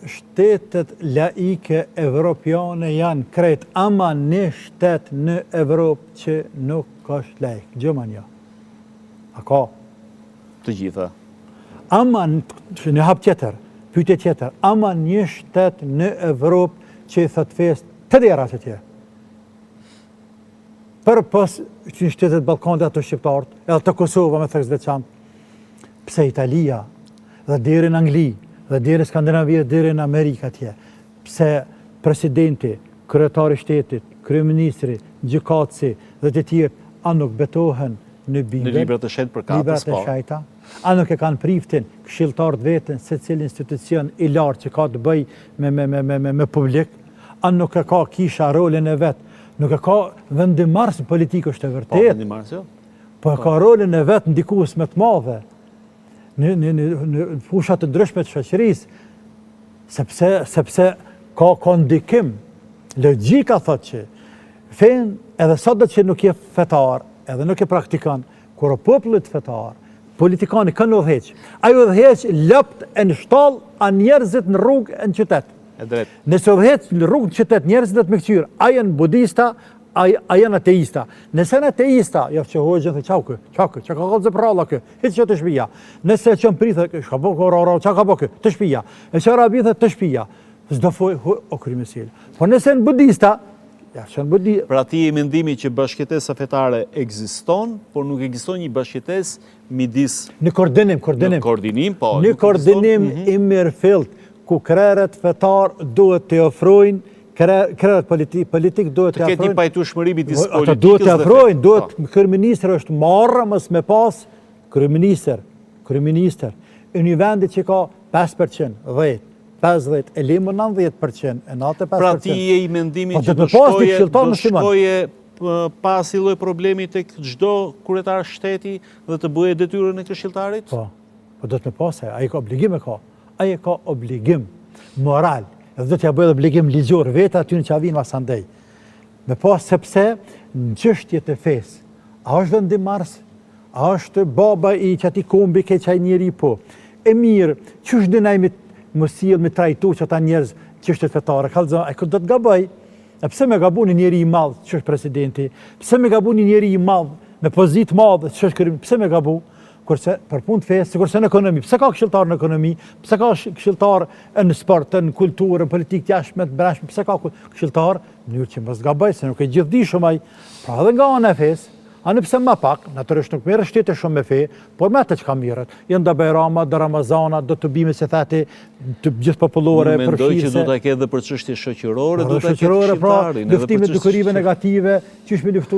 shtetet laike evropiane janë krejt, ama një shtet në Evropë që nuk është laik. Gjermania. A ka? Të gjitha. Ama në hap tjetër, pyetje tjetër, ama një shtet në Evropë që i thot fesë të dera që tje. Për pas që në shtetet Ballkanit ato shqiptarët, edhe të Kosova me theks veçantë, pse Italia dhe deri në Angli, dhe deri Skandinavia, deri në Amerikë atje, pse presidenti, kryetari shtetit, kryeministri, gjykatësi dhe të tjerë, a nuk betohen në Bibël, në librat e shenjtë për katës, librat e shenjta, a nuk e kanë priftin këshilltarët veten se cilë institucion i lartë që ka të bëj me publik, a nuk e ka kisha rolin e vet, nuk e ka vendimarrës politikë është e vërtet. Po, vendimarrës, jo? Po e ka rolin e vet ndikues më të madhe në fushat të ndryshme të shoqërisë, sepse ka ndikim. Logjika thotë që fen edhe sot që nuk je fetar, edhe nuk e praktikon, kur popullit fetar, politikani kanë udhëheq. Ai udhëheq lopt e në shtall a njerëzit në rrugë në qytet. E drejt. Nëse udhëheq në rrugë në qytet njerëzit me këqyr, a janë budista, a janë ateista. Nëse janë ateista, ja që hoxhën the çka ka qallë pralla kë, hiç të shtëpia. Nëse çon prithë, çka bëu rora, çka ka bëu kë, të shtëpia. E çora bi të shtëpia. S'do foj o kryemesil. Po nëse janë budista, ja çon budi. Pra ti e mendimi që bashkëtesa fetare ekziston, por nuk ekziston një bashkëtesë midis në koordinim, po. Në koordinim i mirëfillt ku krerët fetar duhet të ofrojnë krerët politik duhet të ketë një pajtueshmëri midis politikës. Ata duhet të ofrojnë, duhet kryeministri është marrë mos me pas kryeministër. Në një vendi që ka 5%, 10, 50, e limë 90%, e 95%. Pra ti je i mendimit që do shkoje pas i lloj problemi tek çdo kryetar shteti dhe të bëjë detyrën e këshilltarit? Po do të më pasë, ai ka obligim ai ka obligim moral. Dhe do t'ja bëjë obligim ligjor vetë aty në çavin masandej. Me pas sepse në çështje të fesë, a është vendimarrës, a është baba i çati kombi ke çaj njeri po. E mirë, çush dënajmi më sjell me trajtu që ata njerëz çështje fetare, kallëzo, ai do të gaboj. E pse me gabuni njeri i madh që është presidenti? Pse me gabuni njeri i madh me pozitë madhe që është kryeminist? Pse me gabu? Kurse për punë të fesë, sikurse në ekonomi. Pse ka këshilltar në ekonomi? Pse ka këshilltar në sport, në kulturë, në politikë të jashtme të brendshme? Pse ka këshilltar? Në mënyrë që mos gaboj, se nuk e gjithdijshëm ai. Pra edhe nga ana e fesë, a nëpse më pak, natyrisht nuk merr shtete shumë me fe, por me atë çka mirët. Janë da Bajrama, da Ramazana, do të bime se thati të gjithë popullore përfshirëse. Mendoj që do ta ketë edhe për çështje shoqërore, do ta ketë këshilltarin, luftimet dukurive negative, çish me luftu